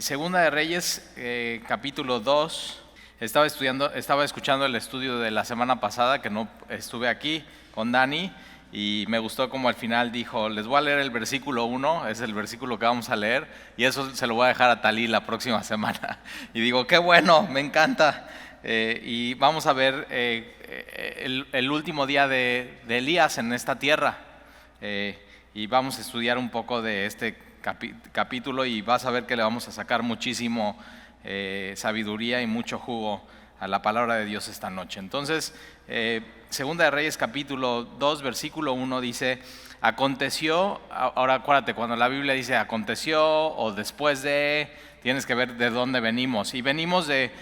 Segunda de Reyes, capítulo 2. Estaba escuchando el estudio de la semana pasada, que no estuve aquí con Dani, y me gustó como al final dijo, les voy a leer el versículo 1, es el versículo que vamos a leer, y eso se lo voy a dejar a Talí la próxima semana. Y digo, qué bueno, me encanta. Y vamos a ver el último día de Elías en esta tierra, y vamos a estudiar un poco de este capítulo y vas a ver que le vamos a sacar muchísimo sabiduría y mucho jugo a la palabra de Dios esta noche. Entonces, Segunda de Reyes capítulo 2 versículo 1 dice, aconteció, ahora acuérdate, cuando la Biblia dice aconteció o después de, tienes que ver de dónde venimos. Y venimos de,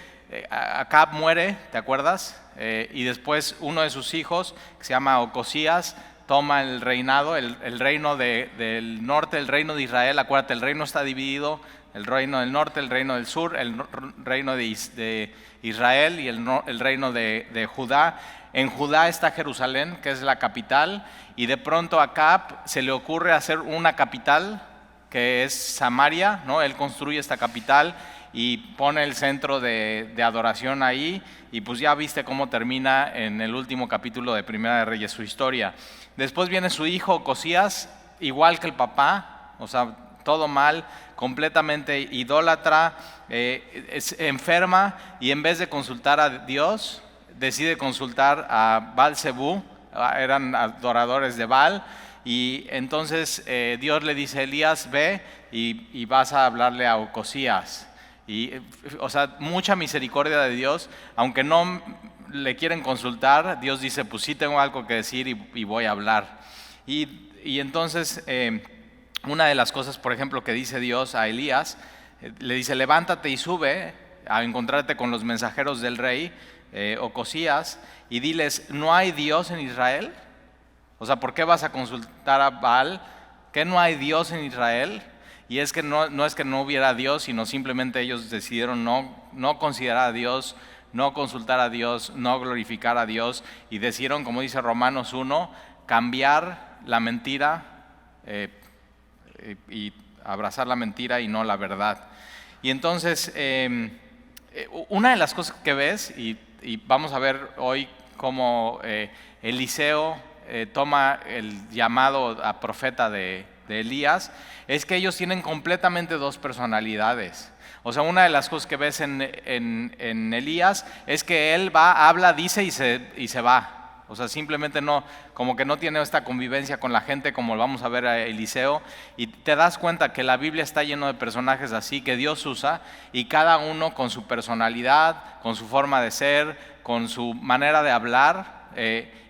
Acab muere, ¿te acuerdas? Y después uno de sus hijos, que se llama Ocosías, toma el reinado, el reino del norte, el reino de Israel. Acuérdate, el reino está dividido, el reino del norte, el reino del sur, el reino de Israel y el reino de Judá. En Judá está Jerusalén, que es la capital, y de pronto a Acab se le ocurre hacer una capital, que es Samaria, ¿no? Él construye esta capital y pone el centro de adoración ahí, y pues ya viste cómo termina en el último capítulo de Primera de Reyes su historia. Después viene su hijo Ocosías, igual que el papá, o sea, todo mal, completamente idólatra, enferma, y en vez de consultar a Dios, decide consultar a Baal-zebú, eran adoradores de Baal, y entonces Dios le dice, Elías, ve y vas a hablarle a Ocosías. Y, o sea, mucha misericordia de Dios, aunque no le quieren consultar, Dios dice, pues sí tengo algo que decir y voy a hablar. Y entonces, una de las cosas, por ejemplo, que dice Dios a Elías, le dice, levántate y sube a encontrarte con los mensajeros del rey, Ocosías, y diles, ¿no hay Dios en Israel? O sea, ¿por qué vas a consultar a Baal? ¿Qué no hay Dios en Israel? Y es que no es que no hubiera Dios, sino simplemente ellos decidieron no considerar a Dios, no consultar a Dios, no glorificar a Dios, y decidieron, como dice Romanos 1, cambiar la mentira y abrazar la mentira y no la verdad. Y entonces, una de las cosas que ves, y vamos a ver hoy cómo Eliseo toma el llamado a profeta de Elías, es que ellos tienen completamente dos personalidades. O sea, una de las cosas que ves en Elías es que él va, habla, dice y se va. O sea, simplemente no, como que no tiene esta convivencia con la gente como lo vamos a ver a Eliseo, y te das cuenta que la Biblia está lleno de personajes así que Dios usa, y cada uno con su personalidad, con su forma de ser, con su manera de hablar,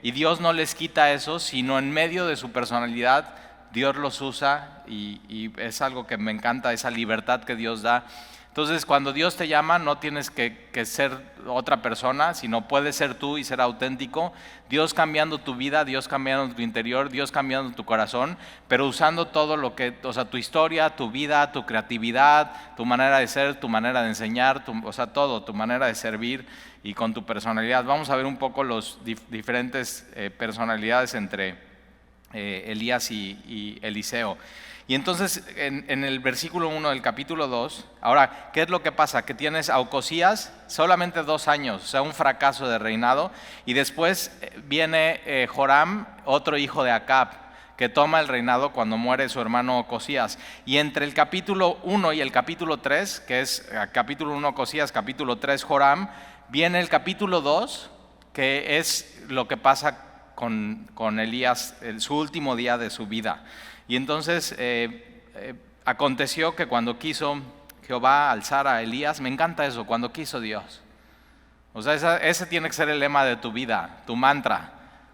y Dios no les quita eso, sino en medio de su personalidad Dios los usa, y es algo que me encanta, esa libertad que Dios da. Entonces, cuando Dios te llama, no tienes que ser otra persona, sino puedes ser tú y ser auténtico. Dios cambiando tu vida, Dios cambiando tu interior, Dios cambiando tu corazón, pero usando todo lo que, o sea, tu historia, tu vida, tu creatividad, tu manera de ser, tu manera de enseñar, o sea, todo, tu manera de servir y con tu personalidad. Vamos a ver un poco los diferentes personalidades entre Elías y Eliseo. Y entonces en el versículo 1 del capítulo 2, ahora, ¿qué es lo que pasa? Que tienes a Ocosías solamente 2 años, o sea, un fracaso de reinado, y después viene Joram, otro hijo de Acab, que toma el reinado cuando muere su hermano Ocosías. Y entre el capítulo 1 y el capítulo 3, que es capítulo 1 Ocosías, capítulo 3 Joram, viene el capítulo 2, que es lo que pasa con Elías, su último día de su vida. Y entonces aconteció que cuando quiso Jehová alzar a Elías, me encanta eso, cuando quiso Dios. O sea, ese tiene que ser el lema de tu vida, tu mantra.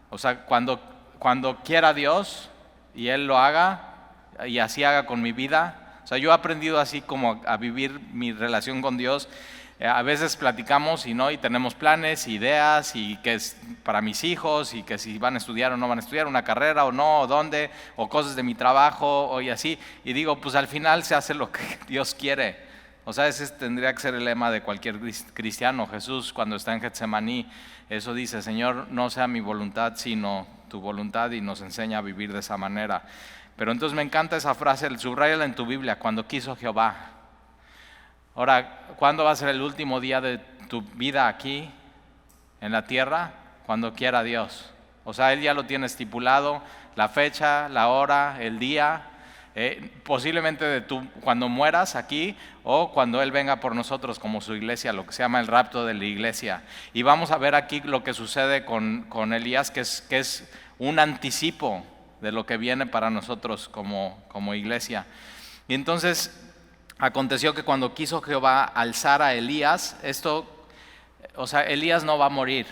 O sea, cuando quiera Dios y Él lo haga, y así haga con mi vida. O sea, yo he aprendido así como a vivir mi relación con Dios. A veces platicamos y tenemos planes, ideas, y que es para mis hijos, y que si van a estudiar o no van a estudiar, una carrera o no, o dónde, o cosas de mi trabajo, y así. Y digo, pues al final se hace lo que Dios quiere. O sea, ese tendría que ser el lema de cualquier cristiano. Jesús, cuando está en Getsemaní, eso dice, Señor, no sea mi voluntad, sino tu voluntad, y nos enseña a vivir de esa manera. Pero entonces me encanta esa frase, subráyala en tu Biblia, cuando quiso Jehová. Ahora, ¿cuándo va a ser el último día de tu vida aquí en la tierra? Cuando quiera Dios. O sea, Él ya lo tiene estipulado, la fecha, la hora, el día, posiblemente cuando mueras aquí o cuando Él venga por nosotros como su iglesia, lo que se llama el rapto de la iglesia. Y vamos a ver aquí lo que sucede con Elías, que es un anticipo de lo que viene para nosotros como iglesia. Y entonces aconteció que cuando quiso Jehová alzar a Elías, Elías no va a morir.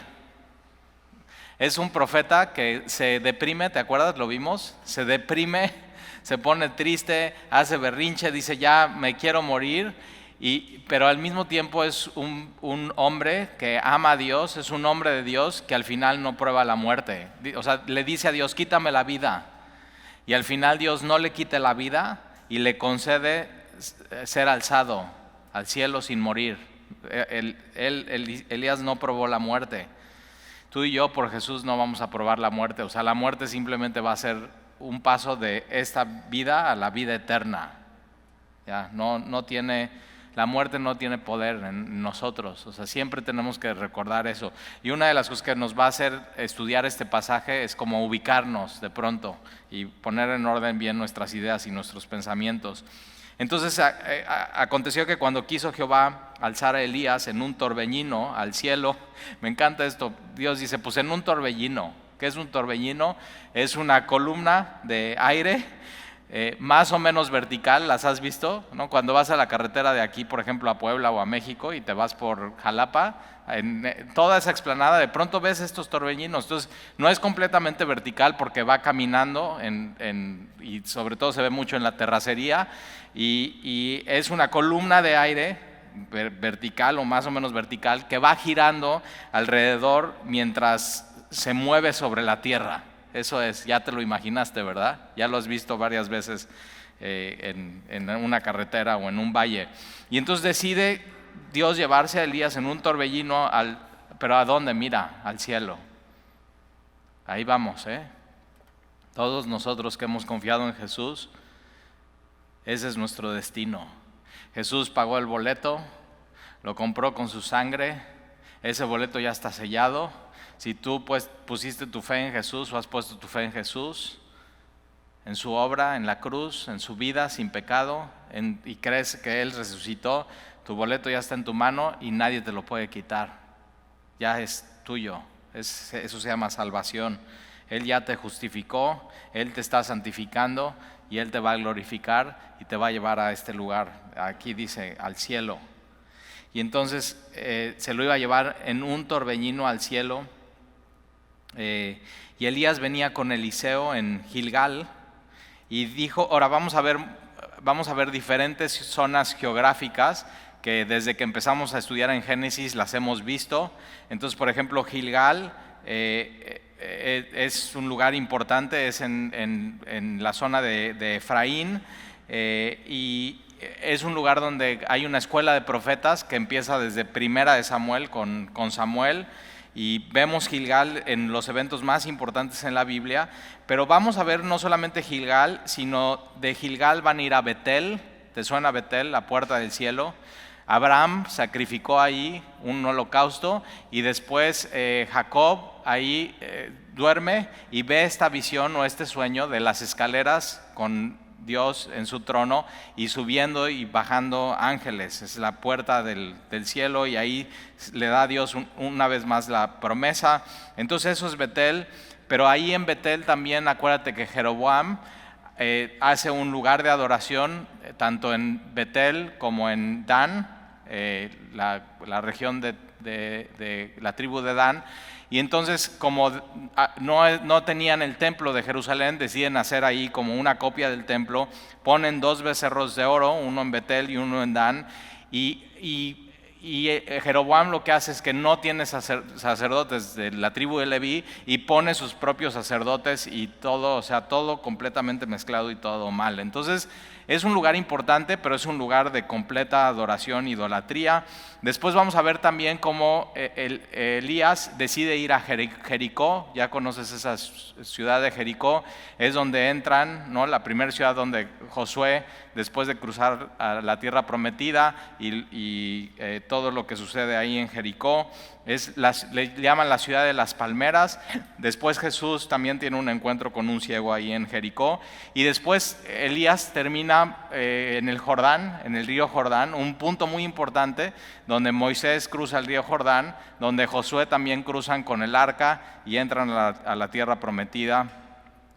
Es un profeta que se deprime, ¿te acuerdas? Lo vimos, se deprime, se pone triste, hace berrinche, dice ya me quiero morir, pero al mismo tiempo es un hombre que ama a Dios, es un hombre de Dios que al final no prueba la muerte. O sea, le dice a Dios, quítame la vida. Y al final Dios no le quita la vida y le concede ser alzado al cielo sin morir. Elías no probó la muerte. Tú y yo por Jesús no vamos a probar la muerte. O sea, la muerte simplemente va a ser un paso de esta vida a la vida eterna. ¿Ya? La muerte no tiene poder en nosotros. O sea, siempre tenemos que recordar eso. Y una de las cosas que nos va a hacer estudiar este pasaje es como ubicarnos de pronto y poner en orden bien nuestras ideas y nuestros pensamientos. Entonces aconteció que cuando quiso Jehová alzar a Elías en un torbellino al cielo, me encanta esto, Dios dice, pues en un torbellino. ¿Qué es un torbellino? Es una columna de aire más o menos vertical, ¿las has visto? ¿No? Cuando vas a la carretera de aquí, por ejemplo, a Puebla o a México y te vas por Jalapa, en toda esa explanada de pronto ves estos torbellinos. Entonces no es completamente vertical porque va caminando y sobre todo se ve mucho en la terracería y es una columna de aire vertical o más o menos vertical que va girando alrededor mientras se mueve sobre la tierra. Eso es, ya te lo imaginaste, ¿verdad? Ya lo has visto varias veces en una carretera o en un valle. Y entonces decide Dios llevarse a Elías en un torbellino, pero ¿a dónde? Mira, al cielo. Ahí vamos, Todos nosotros que hemos confiado en Jesús, ese es nuestro destino. Jesús pagó el boleto, lo compró con su sangre, ese boleto ya está sellado. Si tú pusiste tu fe en Jesús o has puesto tu fe en Jesús, en su obra, en la cruz, en su vida sin pecado, y crees que Él resucitó, tu boleto ya está en tu mano y nadie te lo puede quitar. Ya es tuyo. Eso se llama salvación. Él ya te justificó, Él te está santificando y Él te va a glorificar y te va a llevar a este lugar. Aquí dice, al cielo. Y entonces se lo iba a llevar en un torbellino al cielo. Y Elías venía con Eliseo en Gilgal y dijo, ahora vamos a ver diferentes zonas geográficas que desde que empezamos a estudiar en Génesis las hemos visto. Entonces, por ejemplo, Gilgal es un lugar importante, es en la zona de Efraín y es un lugar donde hay una escuela de profetas que empieza desde Primera de Samuel con Samuel. Y vemos Gilgal en los eventos más importantes en la Biblia, pero vamos a ver no solamente Gilgal, sino de Gilgal van a ir a Betel. ¿Te suena Betel, la puerta del cielo? Abraham sacrificó ahí un holocausto y después Jacob ahí duerme y ve esta visión o este sueño de las escaleras con Dios en su trono y subiendo y bajando ángeles. Es la puerta del cielo y ahí le da a Dios una vez más la promesa. Entonces eso es Betel, pero ahí en Betel también acuérdate que Jeroboam hace un lugar de adoración tanto en Betel como en Dan, la región de la tribu de Dan. Y entonces, como no tenían el templo de Jerusalén, deciden hacer ahí como una copia del templo, ponen 2 becerros de oro, uno en Betel y uno en Dan, y Jeroboam lo que hace es que no tiene sacerdotes de la tribu de Leví y pone sus propios sacerdotes y todo, o sea, todo completamente mezclado y todo mal. Entonces, Es un lugar importante, pero es un lugar de completa adoración, idolatría. Después vamos a ver también cómo Elías decide ir a Jericó. Ya conoces esa ciudad de Jericó, es donde entran, ¿no? La primera ciudad donde Josué, después de cruzar a la tierra prometida y todo lo que sucede ahí en Jericó, le llaman la ciudad de las palmeras. Después Jesús también tiene un encuentro con un ciego ahí en Jericó, y después Elías termina en el Jordán, en el río Jordán, un punto muy importante donde Moisés cruza el río Jordán, donde Josué también cruzan con el arca y entran a la tierra prometida,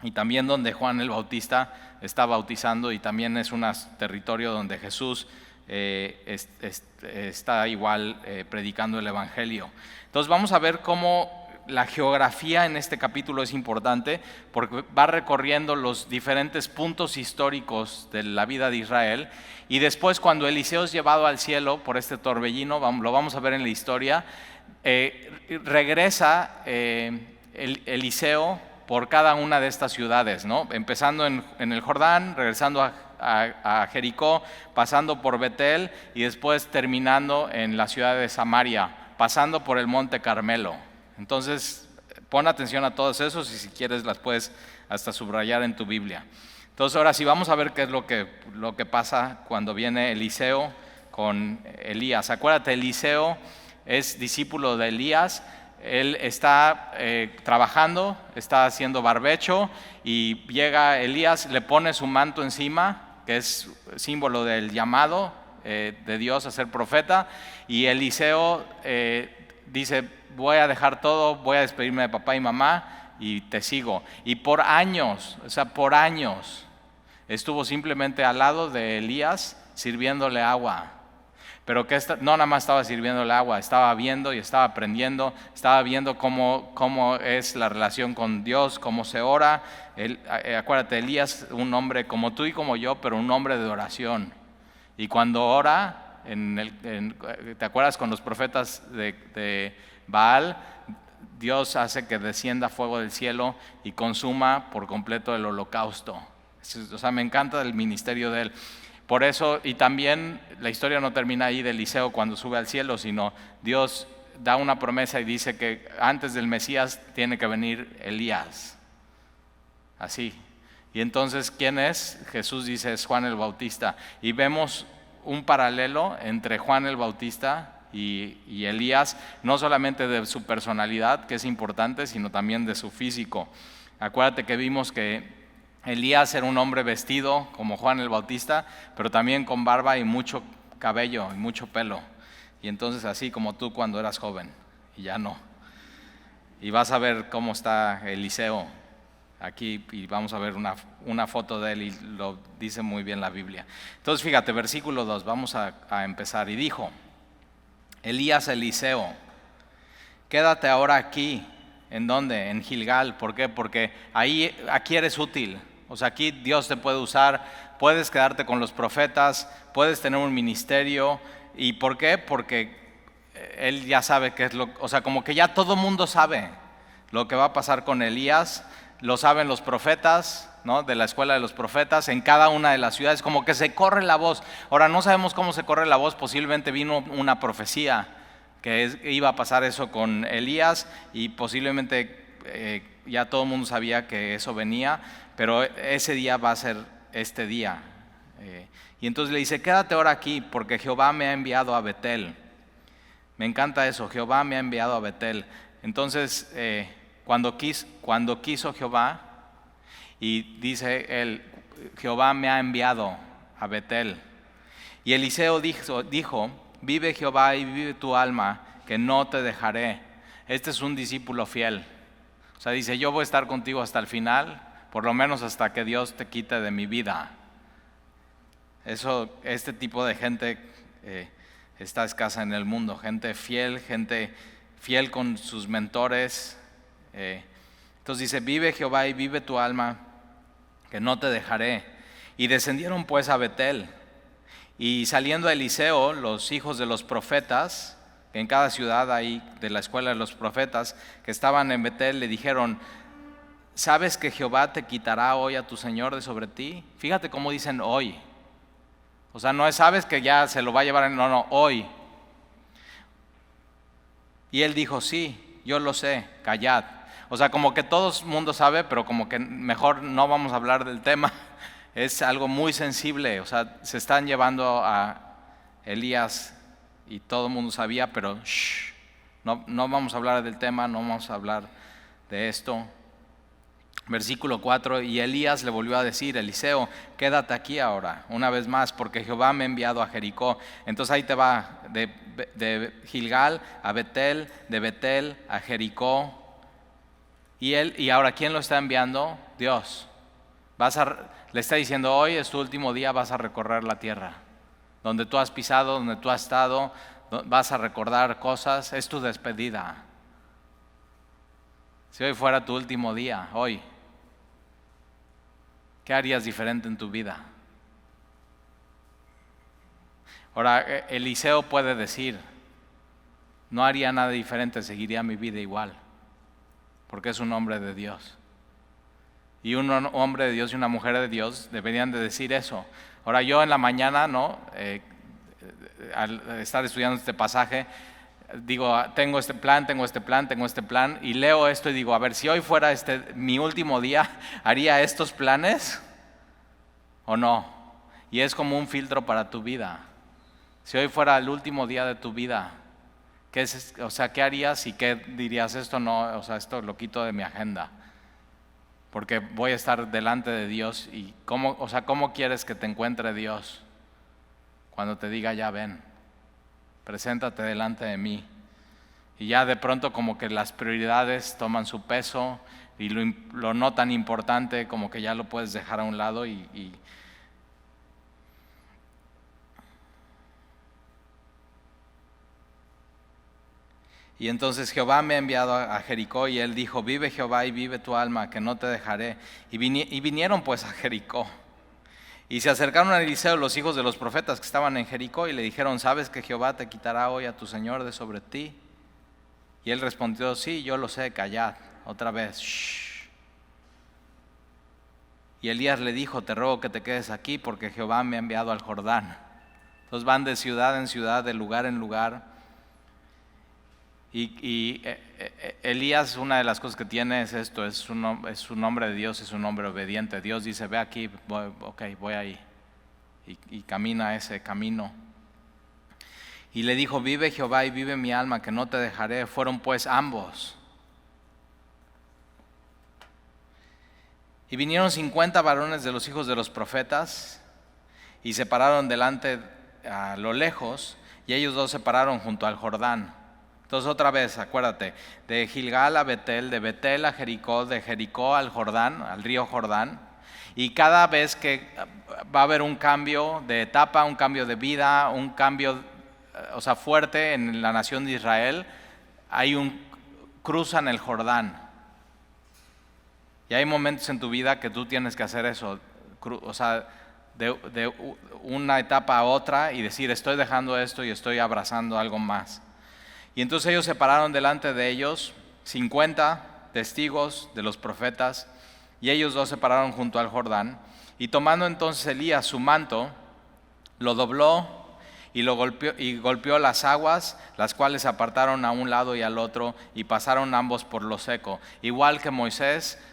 y también donde Juan el Bautista está bautizando, y también es un territorio donde Jesús está igual predicando el Evangelio. Entonces vamos a ver cómo la geografía en este capítulo es importante, porque va recorriendo los diferentes puntos históricos de la vida de Israel, y después cuando Eliseo es llevado al cielo por este torbellino, lo vamos a ver en la historia, regresa Eliseo por cada una de estas ciudades, ¿no? Empezando en el Jordán, regresando a Jericó, pasando por Betel y después terminando en la ciudad de Samaria, pasando por el Monte Carmelo. Entonces, pon atención a todos esos, y si quieres las puedes hasta subrayar en tu Biblia. Entonces, ahora sí vamos a ver qué es lo que pasa cuando viene Eliseo con Elías. Acuérdate, Eliseo es discípulo de Elías. Él está trabajando, está haciendo barbecho, y llega Elías, le pone su manto encima, que es símbolo del llamado de Dios a ser profeta, y Eliseo dice: voy a dejar todo, voy a despedirme de papá y mamá y te sigo. Y por años, por años, estuvo simplemente al lado de Elías sirviéndole agua. Pero que no nada más estaba sirviéndole agua, estaba viendo y estaba aprendiendo, estaba viendo cómo es la relación con Dios, cómo se ora. Acuérdate, Elías, un hombre como tú y como yo, pero un hombre de oración. Y cuando ora, ¿te acuerdas con los profetas de Baal? Dios hace que descienda fuego del cielo y consuma por completo el holocausto. O sea, me encanta el ministerio de él. Por eso, y también la historia no termina ahí de Eliseo cuando sube al cielo, sino Dios da una promesa y dice que antes del Mesías tiene que venir Elías. Así. Y entonces, ¿quién es? Jesús dice es Juan el Bautista. Y vemos un paralelo entre Juan el Bautista y Elías, no solamente de su personalidad, que es importante, sino también de su físico. Acuérdate que vimos que Elías era un hombre vestido como Juan el Bautista, pero también con barba y mucho cabello y mucho pelo. Y entonces así como tú cuando eras joven, y ya no. Y vas a ver cómo está Eliseo aquí, y vamos a ver una foto de él, y lo dice muy bien la Biblia. Entonces fíjate, versículo 2, vamos a empezar. Y dijo Elías a Eliseo: quédate ahora aquí. ¿En dónde? En Gilgal. ¿Por qué? Porque aquí eres útil. O sea, aquí Dios te puede usar, puedes quedarte con los profetas, puedes tener un ministerio. ¿Y por qué? Porque Él ya sabe qué es o sea, como que ya todo mundo sabe lo que va a pasar con Elías, lo saben los profetas, ¿no? De la escuela de los profetas, en cada una de las ciudades, como que se corre la voz. Ahora, no sabemos cómo se corre la voz, posiblemente vino una profecía que iba a pasar eso con Elías, y posiblemente ya todo el mundo sabía que eso venía, pero ese día va a ser este día. Y entonces le dice: quédate ahora aquí, porque Jehová me ha enviado a Betel. Me encanta eso, Jehová me ha enviado a Betel. Entonces, cuando quiso Jehová, y dice él: Jehová me ha enviado a Betel. Y Eliseo dijo: vive Jehová y vive tu alma, que no te dejaré. Este es un discípulo fiel. O sea, dice: yo voy a estar contigo hasta el final, por lo menos hasta que Dios te quite de mi vida. Este tipo de gente está escasa en el mundo. Gente fiel con sus mentores. Entonces dice: vive Jehová y vive tu alma, que no te dejaré. Y descendieron pues a Betel. Y saliendo a Eliseo, los hijos de los profetas, que en cada ciudad ahí de la escuela de los profetas que estaban en Betel, le dijeron: ¿sabes que Jehová te quitará hoy a tu señor de sobre ti? Fíjate cómo dicen hoy. O sea, no es, sabes que ya se lo va a llevar, no, hoy. Y él dijo, sí, yo lo sé, callad. O sea, como que todo el mundo sabe, pero como que mejor no vamos a hablar del tema. Es algo muy sensible, o sea, se están llevando a Elías y todo el mundo sabía, pero no vamos a hablar del tema, no vamos a hablar de esto. Versículo 4, y Elías le volvió a decir, Eliseo, quédate aquí ahora, una vez más, porque Jehová me ha enviado a Jericó. Entonces ahí te va, de Gilgal a Betel, de Betel a Jericó. Y ahora, ¿quién lo está enviando? Dios. Le está diciendo, hoy es tu último día, vas a recorrer la tierra. Donde tú has pisado, donde tú has estado, vas a recordar cosas, es tu despedida. Si hoy fuera tu último día, hoy, ¿qué harías diferente en tu vida? Ahora, Eliseo puede decir, no haría nada diferente, seguiría mi vida igual, porque es un hombre de Dios. Y un hombre de Dios y una mujer de Dios deberían de decir eso. Ahora yo en la mañana, al estar estudiando este pasaje, digo, tengo este plan, y leo esto y digo, a ver, si hoy fuera mi último día, ¿haría estos planes o no? Y es como un filtro para tu vida. Si hoy fuera el último día de tu vida, ¿qué harías y qué dirías? Esto no, esto lo quito de mi agenda, porque voy a estar delante de Dios. Y ¿cómo quieres que te encuentre Dios? Cuando te diga, ya ven, preséntate delante de mí. Y ya de pronto como que las prioridades toman su peso y lo no tan importante como que ya lo puedes dejar a un lado y entonces Jehová me ha enviado a Jericó, y él dijo, vive Jehová y vive tu alma, que no te dejaré. Y vinieron pues a Jericó. Y se acercaron a Eliseo los hijos de los profetas que estaban en Jericó y le dijeron, ¿sabes que Jehová te quitará hoy a tu señor de sobre ti? Y él respondió, sí, yo lo sé, callad. Otra vez, shh. Y Elías le dijo, te ruego que te quedes aquí, porque Jehová me ha enviado al Jordán. Entonces van de ciudad en ciudad, de lugar en lugar. Y Elías, una de las cosas que tiene es esto, es un hombre de Dios, es un hombre obediente. Dios dice, ve aquí, voy ahí. Y camina ese camino. Y le dijo, vive Jehová y vive mi alma, que no te dejaré. Fueron pues ambos. Y vinieron 50 varones de los hijos de los profetas y se pararon delante a lo lejos, y ellos dos se pararon junto al Jordán. Entonces otra vez, acuérdate, de Gilgal a Betel, de Betel a Jericó, de Jericó al Jordán, al río Jordán. Y cada vez que va a haber un cambio de etapa, un cambio de vida, un cambio fuerte en la nación de Israel, cruzan el Jordán. Y hay momentos en tu vida que tú tienes que hacer eso, de una etapa a otra y decir, estoy dejando esto y estoy abrazando algo más. Y entonces ellos se pararon delante de ellos, 50 testigos de los profetas, y ellos dos se pararon junto al Jordán. Y tomando entonces Elías su manto, lo dobló y golpeó las aguas, las cuales se apartaron a un lado y al otro, y pasaron ambos por lo seco. Igual que Moisés,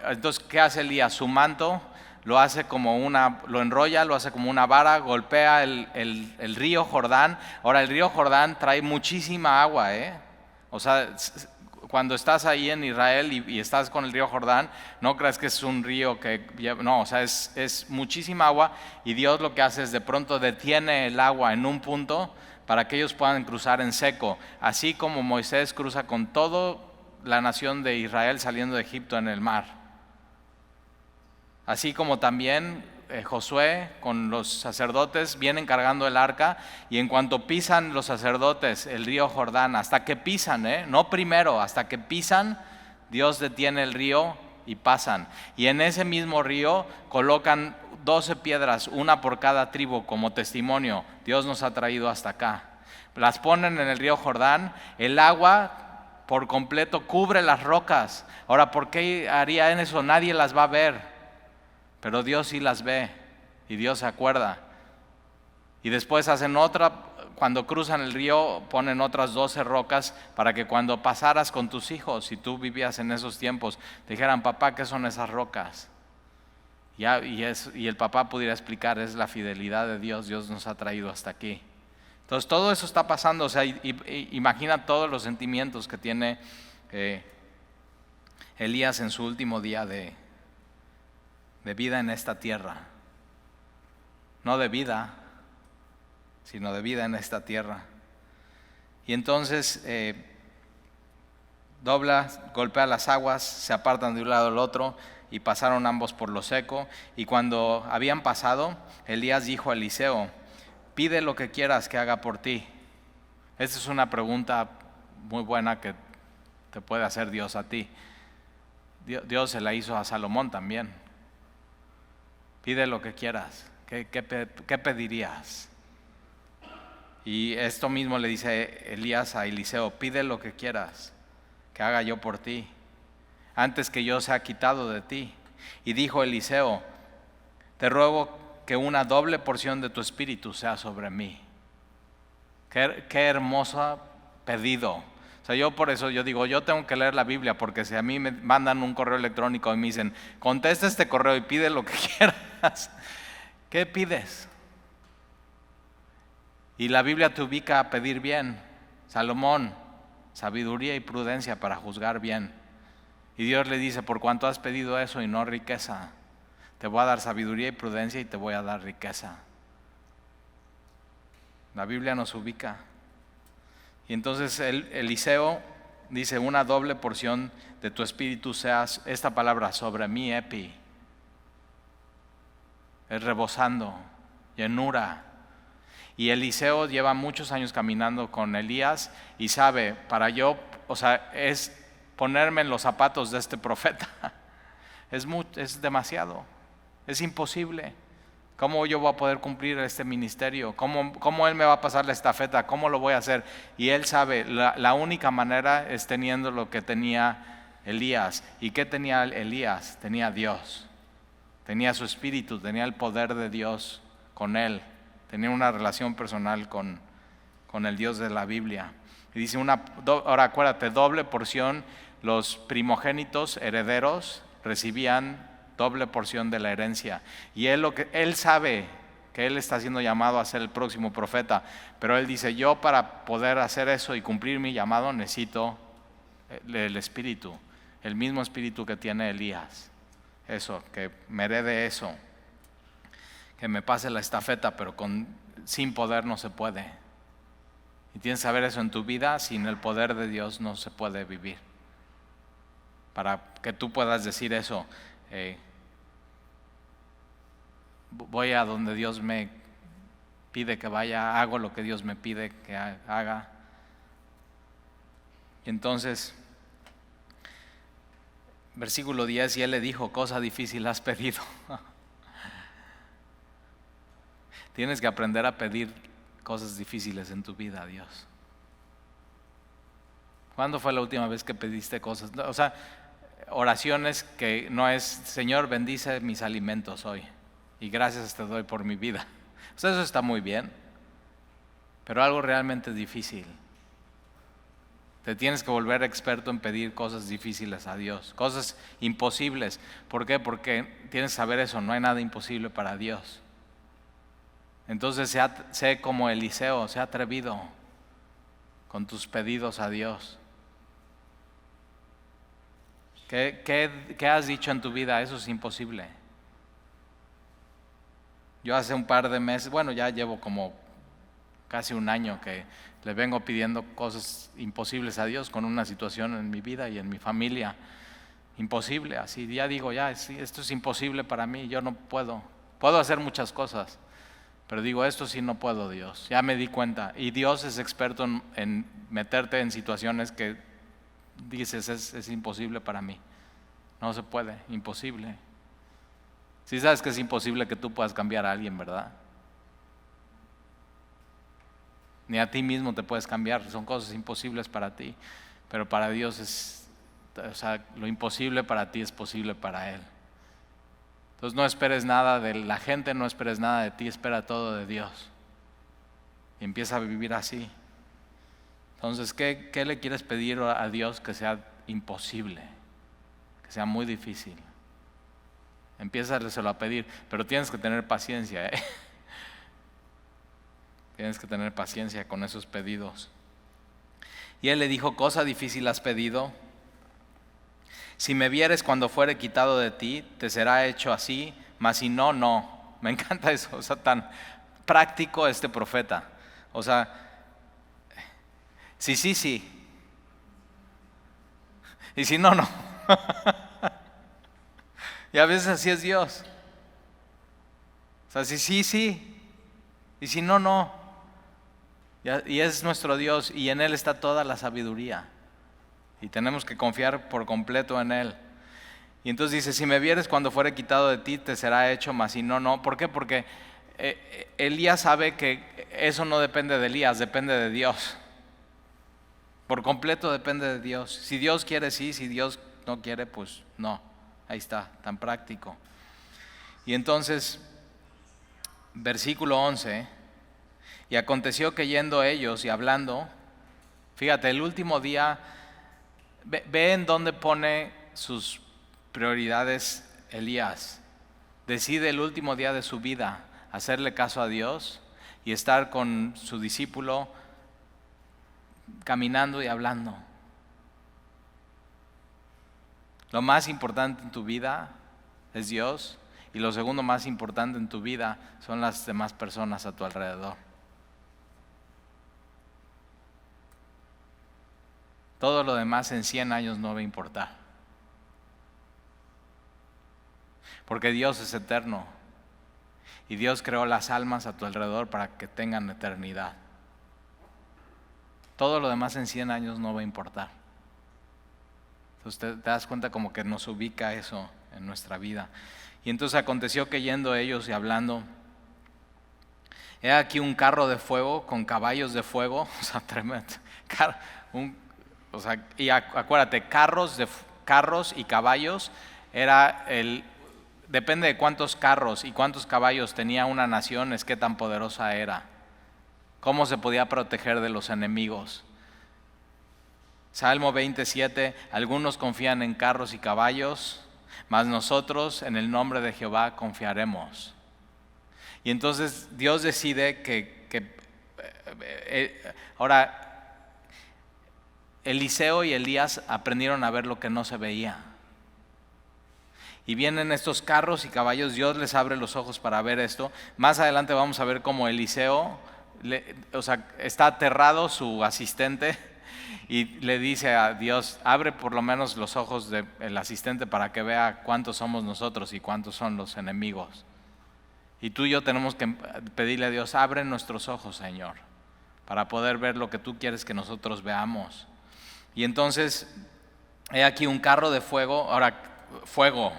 entonces ¿qué hace Elías? Su manto lo enrolla, lo hace como una vara, golpea el río Jordán. Ahora el río Jordán trae muchísima agua, cuando estás ahí en Israel y estás con el río Jordán, no creas que es un río es muchísima agua, y Dios lo que hace es de pronto detiene el agua en un punto para que ellos puedan cruzar en seco, así como Moisés cruza con toda la nación de Israel saliendo de Egipto en el mar. Así como también Josué con los sacerdotes vienen cargando el arca, y en cuanto pisan los sacerdotes el río Jordán, hasta que pisan, no primero, hasta que pisan, Dios detiene el río y pasan. Y en ese mismo río colocan 12 piedras, una por cada tribu, como testimonio, Dios nos ha traído hasta acá. Las ponen en el río Jordán, el agua por completo cubre las rocas. Ahora, ¿por qué harían eso? Nadie las va a ver. Pero Dios sí las ve y Dios se acuerda. Y después hacen otra, cuando cruzan el río ponen otras 12 rocas para que cuando pasaras con tus hijos, si tú vivías en esos tiempos, te dijeran, papá, ¿qué son esas rocas? Y el papá pudiera explicar, es la fidelidad de Dios, Dios nos ha traído hasta aquí. Entonces todo eso está pasando, o sea, imagina todos los sentimientos que tiene Elías en su último día de vida en esta tierra. No de vida, sino de vida en esta tierra. Y entonces golpea las aguas, se apartan de un lado al otro y pasaron ambos por lo seco. Y cuando habían pasado, Elías dijo a Eliseo, pide lo que quieras que haga por ti. Esta es una pregunta muy buena que te puede hacer Dios a ti. Dios se la hizo a Salomón también. Pide lo que quieras. ¿Qué pedirías? Y esto mismo le dice Elías a Eliseo, pide lo que quieras que haga yo por ti, antes que yo sea quitado de ti. Y dijo Eliseo, te ruego que una doble porción de tu espíritu sea sobre mí. Qué hermoso pedido. O sea, yo por eso yo digo, yo tengo que leer la Biblia, porque si a mí me mandan un correo electrónico y me dicen, contesta este correo y pide lo que quieras, ¿qué pides? Y la Biblia te ubica a pedir bien. Salomón, sabiduría y prudencia para juzgar bien. Y Dios le dice, por cuanto has pedido eso y no riqueza, te voy a dar sabiduría y prudencia y te voy a dar riqueza. La Biblia nos ubica. Y entonces Eliseo dice, una doble porción de tu espíritu sea, esta palabra sobre mí, epi, es rebosando, llenura. Y Eliseo lleva muchos años caminando con Elías y sabe, es ponerme en los zapatos de este profeta. Es demasiado, es imposible. ¿Cómo yo voy a poder cumplir este ministerio? ¿Cómo él me va a pasar la estafeta? ¿Cómo lo voy a hacer? Y él sabe, la única manera es teniendo lo que tenía Elías. ¿Y qué tenía Elías? Tenía Dios, tenía su espíritu, tenía el poder de Dios con él. Tenía una relación personal con el Dios de la Biblia. Y dice, ahora acuérdate, doble porción, los primogénitos herederos recibían doble porción de la herencia. Y él sabe que él está siendo llamado a ser el próximo profeta, pero él dice, yo para poder hacer eso y cumplir mi llamado necesito el espíritu, el mismo espíritu que tiene Elías. Eso, que me herede eso. Que me pase la estafeta, pero sin poder no se puede. Y tienes que saber eso en tu vida, sin el poder de Dios no se puede vivir. Para que tú puedas decir eso, voy a donde Dios me pide que vaya, hago lo que Dios me pide que haga. Y entonces, versículo 10, y él le dijo, cosa difícil has pedido. Tienes que aprender a pedir cosas difíciles en tu vida a Dios. ¿Cuándo fue la última vez que pediste cosas? O sea, oraciones que no es, Señor, bendice mis alimentos hoy y gracias te doy por mi vida. O sea, eso está muy bien, pero algo realmente difícil. Te tienes que volver experto en pedir cosas difíciles a Dios, cosas imposibles. ¿Por qué? Porque tienes que saber eso, no hay nada imposible para Dios. Entonces sé como Eliseo, sé atrevido con tus pedidos a Dios. ¿Qué has dicho en tu vida? Eso es imposible. Yo hace un par de meses, ya llevo como casi un año que le vengo pidiendo cosas imposibles a Dios con una situación en mi vida y en mi familia. Imposible, así ya digo, esto es imposible para mí, yo no puedo. Puedo hacer muchas cosas, pero digo, esto sí no puedo, Dios. Ya me di cuenta. Y Dios es experto en meterte en situaciones que dices, es imposible para mí. No se puede, imposible. Sí sabes que es imposible que tú puedas cambiar a alguien, ¿verdad? Ni a ti mismo te puedes cambiar. Son cosas imposibles para ti. Pero para Dios lo imposible para ti es posible para Él. Entonces no esperes nada de la gente, no esperes nada de ti, espera todo de Dios. y empieza a vivir así. Entonces, ¿qué le quieres pedir a Dios que sea imposible, que sea muy difícil? Empiézaselo a pedir, pero tienes que tener paciencia, ¿eh? Tienes que tener paciencia con esos pedidos. Y él le dijo: cosa difícil has pedido. Si me vieres cuando fuere quitado de ti, te será hecho así, mas si no, no. Me encanta eso, o sea, tan práctico este profeta. O sea, sí, sí, sí. Y si no, no. Y a veces así es Dios. O sea, sí, sí, sí. Y si no, no. Y es nuestro Dios y en Él está toda la sabiduría. Y tenemos que confiar por completo en Él. Y entonces dice: si me vieres cuando fuere quitado de ti, te será hecho, mas si no, no. ¿Por qué? Porque Elías sabe que eso no depende de Elías, depende de Dios. Por completo depende de Dios. Si Dios quiere, sí; si Dios no quiere, pues no. Ahí está, tan práctico. Y entonces, versículo 11, y aconteció que yendo ellos y hablando, fíjate, el último día, ve en dónde pone sus prioridades Elías. Decide el último día de su vida hacerle caso a Dios y estar con su discípulo caminando y hablando. Lo más importante en tu vida es Dios, y lo segundo más importante en tu vida son las demás personas a tu alrededor. Todo lo demás en 100 años no va a importar. Porque Dios es eterno y Dios creó las almas a tu alrededor para que tengan eternidad. Todo lo demás en 100 años no va a importar. Entonces te das cuenta como que nos ubica eso en nuestra vida. Y entonces aconteció que yendo ellos y hablando, he aquí un carro de fuego con caballos de fuego, o sea, tremendo. Y acuérdate, carros y caballos depende de cuántos carros y cuántos caballos tenía una nación, es qué tan poderosa era, cómo se podía proteger de los enemigos. Salmo 27, algunos confían en carros y caballos, mas nosotros en el nombre de Jehová confiaremos. Y entonces Dios decide ahora Eliseo y Elías aprendieron a ver lo que no se veía. Y vienen estos carros y caballos, Dios les abre los ojos para ver esto. Más adelante vamos a ver cómo Eliseo, está aterrado su asistente y le dice a Dios: abre por lo menos los ojos del asistente para que vea cuántos somos nosotros y cuántos son los enemigos. Y tú y yo tenemos que pedirle a Dios: abre nuestros ojos, Señor, para poder ver lo que tú quieres que nosotros veamos. Y entonces, he aquí un carro de fuego. Ahora, fuego.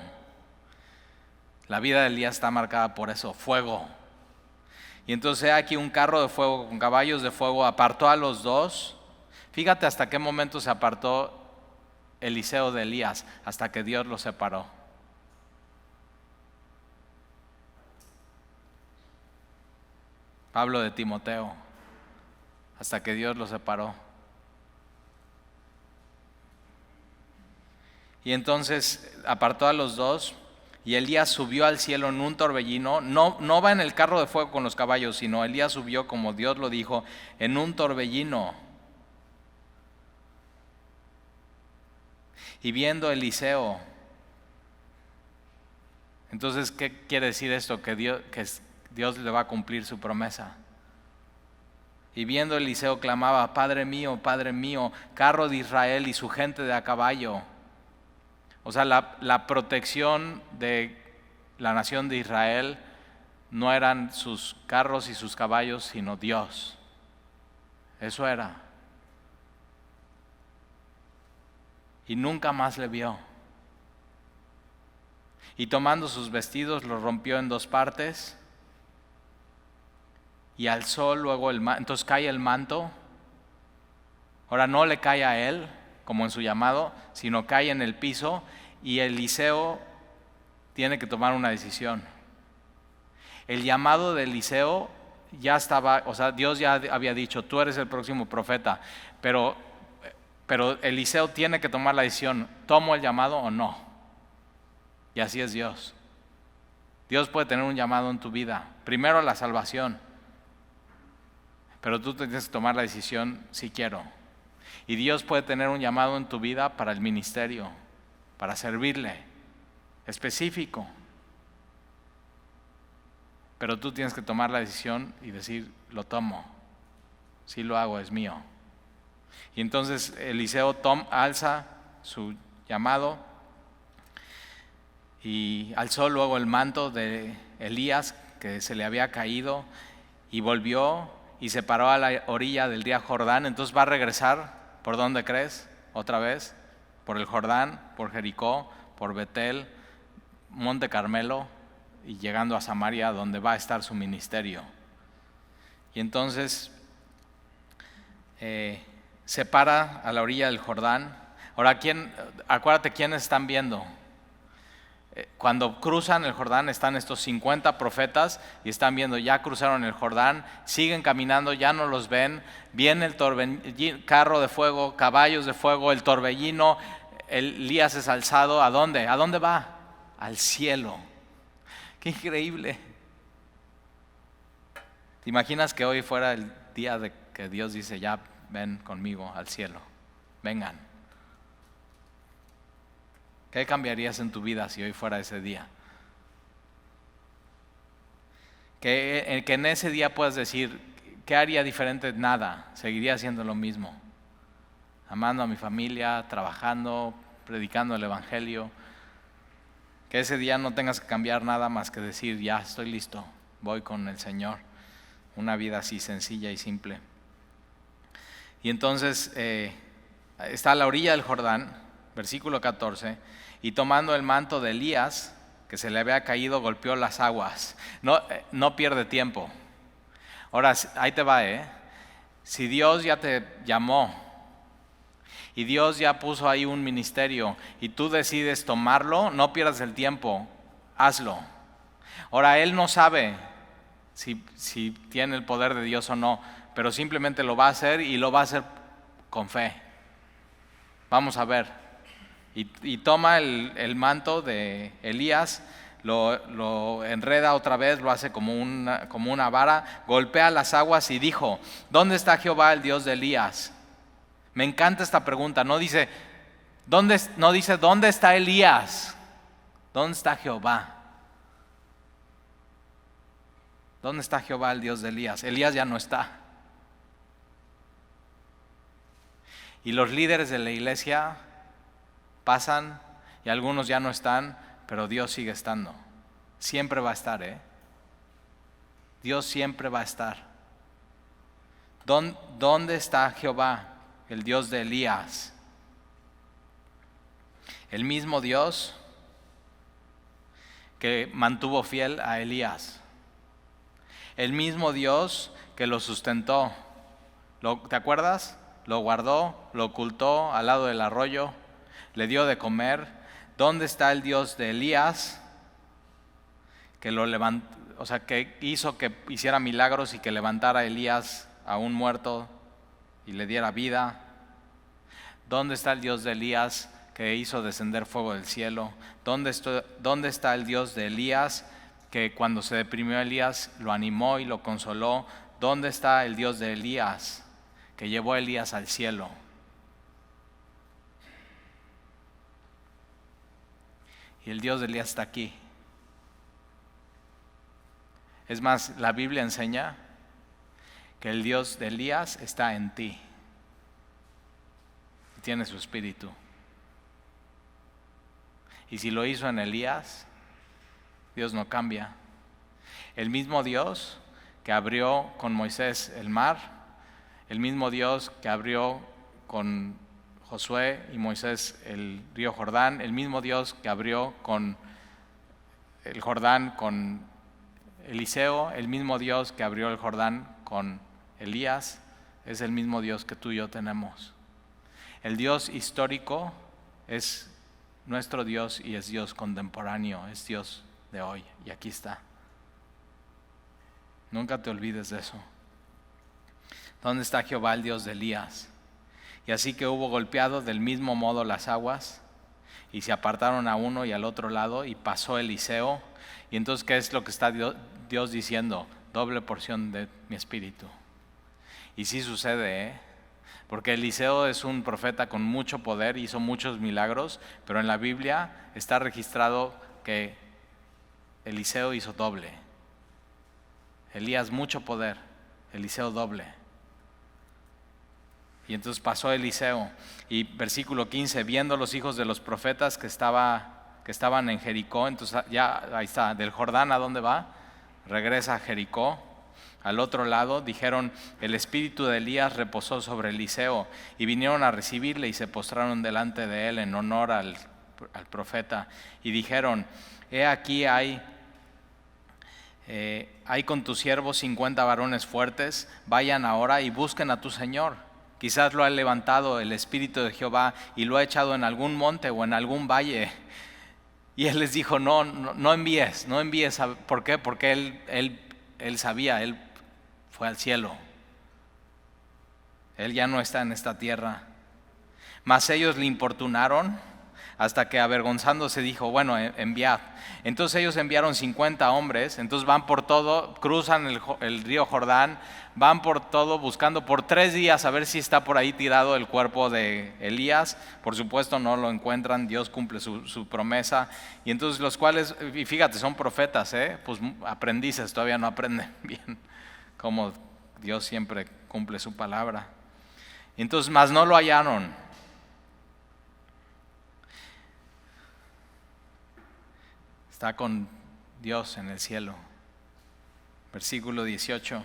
La vida de Elías está marcada por eso, fuego. Y entonces, he aquí un carro de fuego con caballos de fuego, apartó a los dos. Fíjate hasta qué momento se apartó Eliseo de Elías, hasta que Dios los separó. Pablo de Timoteo, hasta que Dios los separó. Y entonces apartó a los dos, y Elías subió al cielo en un torbellino. No va en el carro de fuego con los caballos, sino Elías subió, como Dios lo dijo, en un torbellino. Y viendo Eliseo, entonces, ¿qué quiere decir esto? Que Dios le va a cumplir su promesa. Y viendo Eliseo clamaba: Padre mío, carro de Israel y su gente de a caballo. O sea, la protección de la nación de Israel no eran sus carros y sus caballos, sino Dios. Eso era. Y nunca más le vio. Y tomando sus vestidos, los rompió en dos partes, y alzó luego el manto. Entonces cae el manto. Ahora no le cae a él, como en su llamado, sino cae en el piso, y Eliseo tiene que tomar una decisión. El llamado de Eliseo ya estaba, o sea, Dios ya había dicho, tú eres el próximo profeta, pero Eliseo tiene que tomar la decisión, ¿tomo el llamado o no? Y así es Dios. Dios puede tener un llamado en tu vida, primero la salvación, pero tú tienes que tomar la decisión si quiero. Y Dios puede tener un llamado en tu vida para el ministerio, para servirle, específico. Pero tú tienes que tomar la decisión y decir, lo tomo, si lo hago, es mío. Y entonces Eliseo alza su llamado y alzó luego el manto de Elías que se le había caído y volvió y se paró a la orilla del río Jordán. Entonces va a regresar, ¿por dónde crees? Otra vez, por el Jordán, por Jericó, por Betel, Monte Carmelo y llegando a Samaria donde va a estar su ministerio. Y entonces se para a la orilla del Jordán. Ahora, acuérdate quiénes están viendo. Cuando cruzan el Jordán están estos 50 profetas y están viendo, ya cruzaron el Jordán, siguen caminando, ya no los ven, viene el carro de fuego, caballos de fuego, el torbellino, Elías es alzado, ¿a dónde? ¿A dónde va? Al cielo. ¡Qué increíble! ¿Te imaginas que hoy fuera el día de que Dios dice, ya ven conmigo al cielo, vengan? ¿Qué cambiarías en tu vida si hoy fuera ese día? Que en ese día puedas decir, ¿qué haría diferente? Nada, seguiría haciendo lo mismo. Amando a mi familia, trabajando, predicando el evangelio. Que ese día no tengas que cambiar nada más que decir, ya estoy listo, voy con el Señor. Una vida así sencilla y simple. Y entonces está a la orilla del Jordán, versículo 14, y tomando el manto de Elías, que se le había caído, golpeó las aguas. No pierde tiempo. Ahora, ahí te va, si Dios ya te llamó y Dios ya puso ahí un ministerio y tú decides tomarlo, no pierdas el tiempo, hazlo. Ahora, Él no sabe si tiene el poder de Dios o no, pero simplemente lo va a hacer y lo va a hacer con fe. Vamos a ver. Y toma el manto de Elías, lo enreda otra vez, lo hace como una vara, golpea las aguas y dijo, ¿dónde está Jehová, el Dios de Elías? Me encanta esta pregunta, no dice, ¿dónde está Elías? ¿Dónde está Jehová? ¿Dónde está Jehová, el Dios de Elías? Elías ya no está. Y los líderes de la iglesia pasan y algunos ya no están, pero Dios sigue estando. Siempre va a estar, Dios siempre va a estar. ¿Dónde está Jehová, el Dios de Elías? El mismo Dios que mantuvo fiel a Elías. El mismo Dios que lo sustentó. ¿Te acuerdas? Lo guardó, lo ocultó al lado del arroyo, le dio de comer. ¿Dónde está el Dios de Elías? Que lo levantó, o sea, que hizo que hiciera milagros y que levantara a Elías a un muerto y le diera vida. ¿Dónde está el Dios de Elías que hizo descender fuego del cielo? ¿Dónde está el Dios de Elías que cuando se deprimió Elías lo animó y lo consoló? ¿Dónde está el Dios de Elías que llevó a Elías al cielo? Y el Dios de Elías está aquí. Es más, la Biblia enseña que el Dios de Elías está en ti. Y tiene su espíritu. Y si lo hizo en Elías, Dios no cambia. El mismo Dios que abrió con Moisés el mar, el mismo Dios que abrió con Josué y Moisés el río Jordán, el mismo Dios que abrió con el Jordán con Eliseo, el mismo Dios que abrió el Jordán con Elías, es el mismo Dios que tú y yo tenemos. El Dios histórico es nuestro Dios y es Dios contemporáneo, es Dios de hoy y aquí está. Nunca te olvides de eso. ¿Dónde está Jehová, el Dios de Elías? Y así que hubo golpeado del mismo modo las aguas, y se apartaron a uno y al otro lado, y pasó Eliseo. Y entonces, ¿qué es lo que está Dios diciendo? Doble porción de mi espíritu. Y sí sucede, porque Eliseo es un profeta con mucho poder, hizo muchos milagros, pero en la Biblia está registrado que Eliseo hizo doble. Elías mucho poder, Eliseo doble. Y entonces pasó Eliseo, y versículo 15, viendo los hijos de los profetas que estaban en Jericó, entonces ya ahí está, del Jordán, ¿a dónde va? Regresa a Jericó. Al otro lado dijeron: el espíritu de Elías reposó sobre Eliseo, y vinieron a recibirle y se postraron delante de él en honor al profeta, y dijeron: he aquí hay con tus siervos 50 varones fuertes, vayan ahora y busquen a tu señor. Quizás lo ha levantado el espíritu de Jehová y lo ha echado en algún monte o en algún valle. Y él les dijo: no envíes. ¿Por qué? Porque él sabía, él fue al cielo. Él ya no está en esta tierra. Mas ellos le importunaron hasta que, avergonzándose, dijo: bueno, enviad. Entonces ellos enviaron 50 hombres, entonces van por todo, cruzan el río Jordán, van por todo buscando por 3 días a ver si está por ahí tirado el cuerpo de Elías. Por supuesto no lo encuentran, Dios cumple su promesa. Y entonces los cuales, y fíjate, son profetas, pues aprendices, todavía no aprenden bien cómo Dios siempre cumple su palabra. Entonces, mas no lo hallaron. Está con Dios en el cielo. Versículo 18.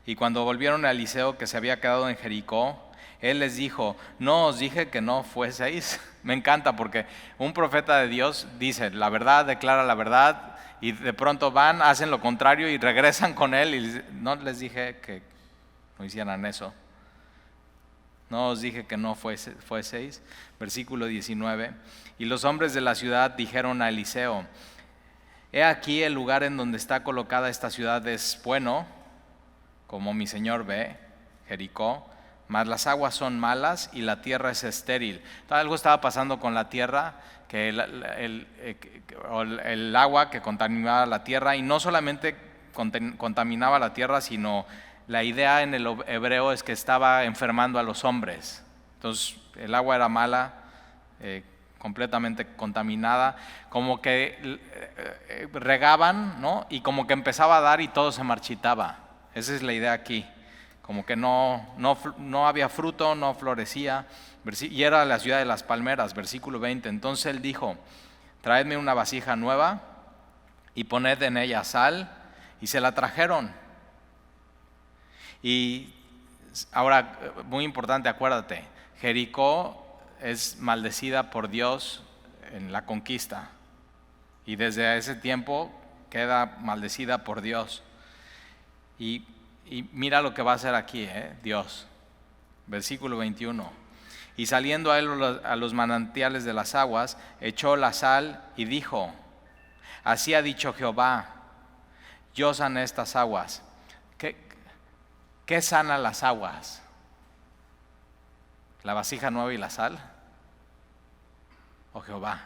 Y cuando volvieron a Eliseo, que se había quedado en Jericó, él les dijo: ¿no os dije que no fueseis? Me encanta porque un profeta de Dios dice la verdad, declara la verdad, y de pronto van, hacen lo contrario y regresan con él y no les dije que no hicieran eso. No os dije que no fueseis. Versículo 19. Y los hombres de la ciudad dijeron a Eliseo: he aquí el lugar en donde está colocada esta ciudad es bueno, como mi señor ve, Jericó, mas las aguas son malas y la tierra es estéril. Algo estaba pasando con la tierra, que el agua que contaminaba la tierra, y no solamente contaminaba la tierra, sino la idea en el hebreo es que estaba enfermando a los hombres. Entonces el agua era mala, completamente contaminada, como que regaban, ¿no? Y como que empezaba a dar y todo se marchitaba. Esa es la idea aquí, como que no había fruto, no florecía. Y era la ciudad de las palmeras. Versículo 20. Entonces él dijo: traedme una vasija nueva y poned en ella sal, y se la trajeron. Y ahora, muy importante, acuérdate, Jericó es maldecida por Dios en la conquista, y desde ese tiempo queda maldecida por Dios. Y mira lo que va a hacer aquí, Dios. Versículo 21. Y saliendo a él a los manantiales de las aguas, echó la sal y dijo: así ha dicho Jehová, yo sané estas aguas. ¿Qué sana las aguas? ¿La vasija nueva y la sal? ¿O Jehová?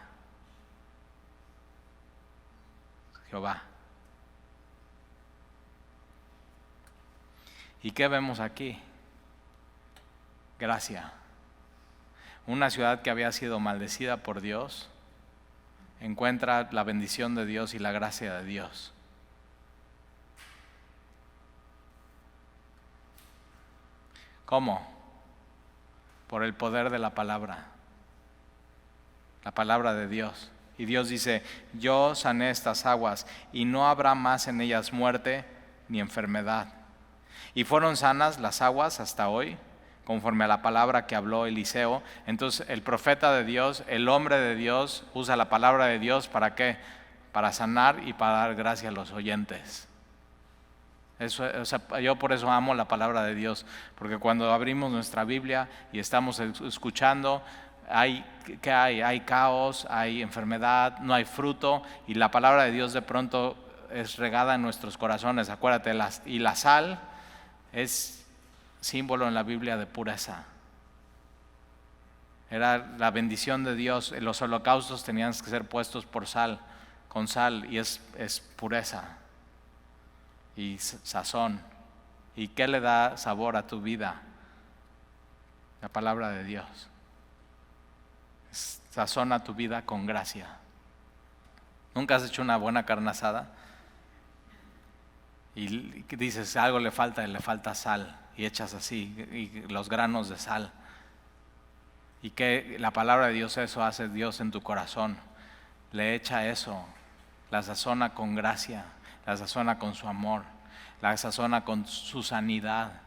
Jehová. ¿Y qué vemos aquí? Gracia. Una ciudad que había sido maldecida por Dios encuentra la bendición de Dios y la gracia de Dios. ¿Cómo? Por el poder de la palabra de Dios. Y Dios dice: yo sané estas aguas y no habrá más en ellas muerte ni enfermedad. Y fueron sanas las aguas hasta hoy, conforme a la palabra que habló Eliseo. Entonces el profeta de Dios, el hombre de Dios, usa la palabra de Dios ¿para qué? Para sanar y para dar gracia a los oyentes. Yo por eso amo la palabra de Dios, porque cuando abrimos nuestra Biblia y estamos escuchando, hay caos, hay enfermedad, no hay fruto, y la palabra de Dios de pronto es regada en nuestros corazones. Acuérdate, y la sal es símbolo en la Biblia de pureza. Era la bendición de Dios. Los holocaustos tenían que ser puestos con sal, y es pureza y sazón. ¿Y qué le da sabor a tu vida? La palabra de Dios. Sazona tu vida con gracia. ¿Nunca has hecho una buena carne asada? Y dices, algo le falta sal, y echas así, y los granos de sal. Y que la palabra de Dios, eso hace Dios en tu corazón. Le echa eso, la sazona con gracia, la sazona con su amor, la sazona con su sanidad.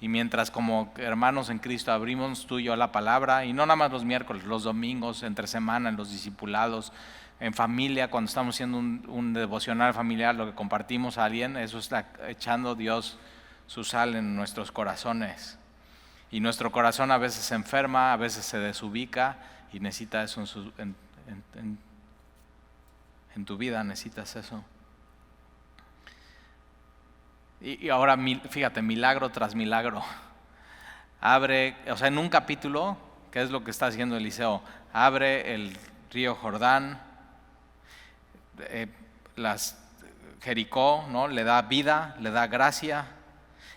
Y mientras como hermanos en Cristo abrimos tú y yo la palabra, y no nada más los miércoles, los domingos, entre semana, en los discipulados, en familia, cuando estamos haciendo un devocional familiar, lo que compartimos a alguien, eso está echando Dios su sal en nuestros corazones. Y nuestro corazón a veces se enferma, a veces se desubica, y necesita eso en tu vida, necesitas eso. Y ahora, fíjate, milagro tras milagro. Abre, en un capítulo, ¿qué es lo que está haciendo Eliseo? Abre el río Jordán, Jericó, ¿no? Le da vida, le da gracia.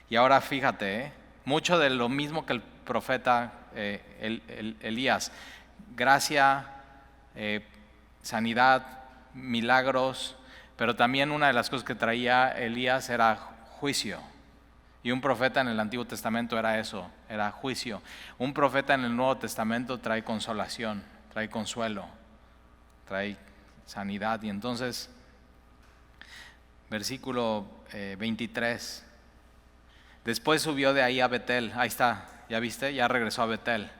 Y ahora fíjate, mucho de lo mismo que el profeta Elías. Gracia, sanidad, milagros, pero también una de las cosas que traía Elías era juicio. Y un profeta en el Antiguo Testamento era eso, era juicio. Un profeta en el Nuevo Testamento trae consolación, trae consuelo, trae sanidad. Y entonces, versículo 23, después subió de ahí a Betel. Ahí está, ya viste, ya regresó a Betel.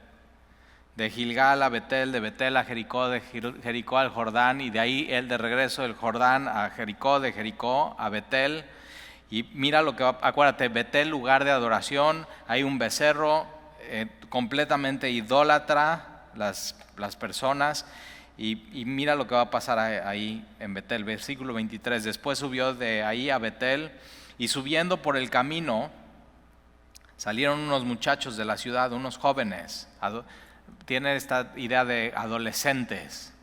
De Gilgal a Betel, de Betel a Jericó, de Jericó al Jordán, y de ahí él de regreso del Jordán a Jericó, de Jericó a Betel. Y mira lo que va, acuérdate, Betel, lugar de adoración, hay un becerro, completamente idólatra las personas, y mira lo que va a pasar ahí en Betel. Versículo 23, después subió de ahí a Betel, y subiendo por el camino salieron unos muchachos de la ciudad, unos jóvenes, tiene esta idea de adolescentes,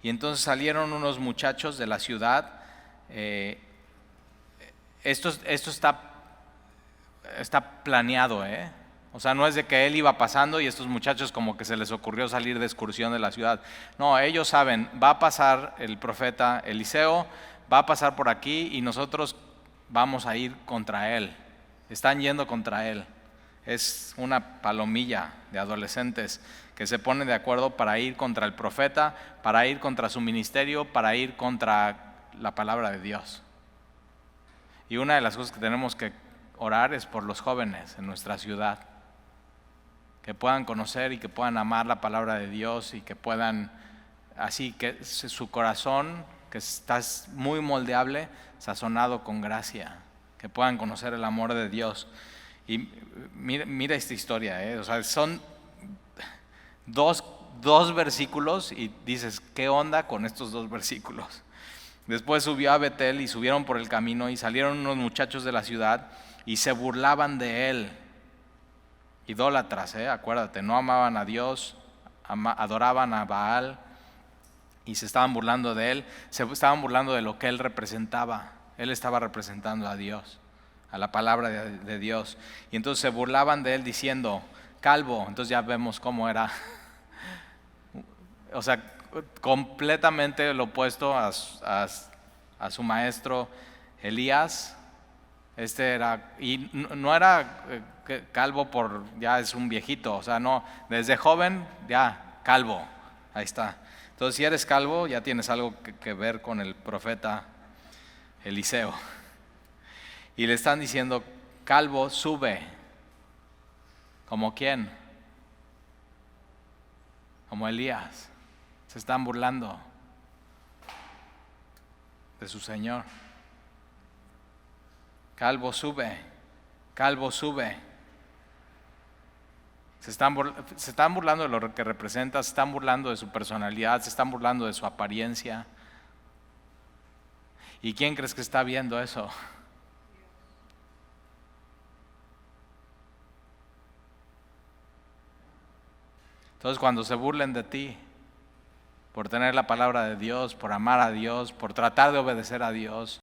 y entonces salieron unos muchachos de la ciudad. Esto está planeado, O sea, no es de que él iba pasando y estos muchachos como que se les ocurrió salir de excursión de la ciudad. No, ellos saben, va a pasar el profeta Eliseo, va a pasar por aquí y nosotros vamos a ir contra él. Están yendo contra él. Es una palomilla de adolescentes que se ponen de acuerdo para ir contra el profeta, para ir contra su ministerio, para ir contra la palabra de Dios. Y una de las cosas que tenemos que orar es por los jóvenes en nuestra ciudad, que puedan conocer y que puedan amar la palabra de Dios, y que puedan, así que su corazón, que está muy moldeable, sazonado con gracia, que puedan conocer el amor de Dios. Y mira esta historia, O sea, son dos versículos y dices, ¿qué onda con estos dos versículos? Después subió a Betel y subieron por el camino y salieron unos muchachos de la ciudad y se burlaban de él. Idólatras, acuérdate, no amaban a Dios, adoraban a Baal y se estaban burlando de él, se estaban burlando de lo que él representaba. Él estaba representando a Dios, a la palabra de Dios. Y entonces se burlaban de él diciendo, calvo. Entonces ya vemos cómo era. O sea, completamente lo opuesto a su maestro Elías. Y no era calvo por ya es un viejito, o sea, no, desde joven ya calvo, ahí está. Entonces, si eres calvo, ya tienes algo que ver con el profeta Eliseo. Y le están diciendo, calvo, sube. ¿Como quién? Como Elías. Se están burlando de su Señor. Calvo, sube. Calvo, sube. Se están burlando de lo que representa, se están burlando de su personalidad, se están burlando de su apariencia. ¿Y quién crees que está viendo eso? Entonces, cuando se burlen de ti por tener la palabra de Dios, por amar a Dios, por tratar de obedecer a Dios,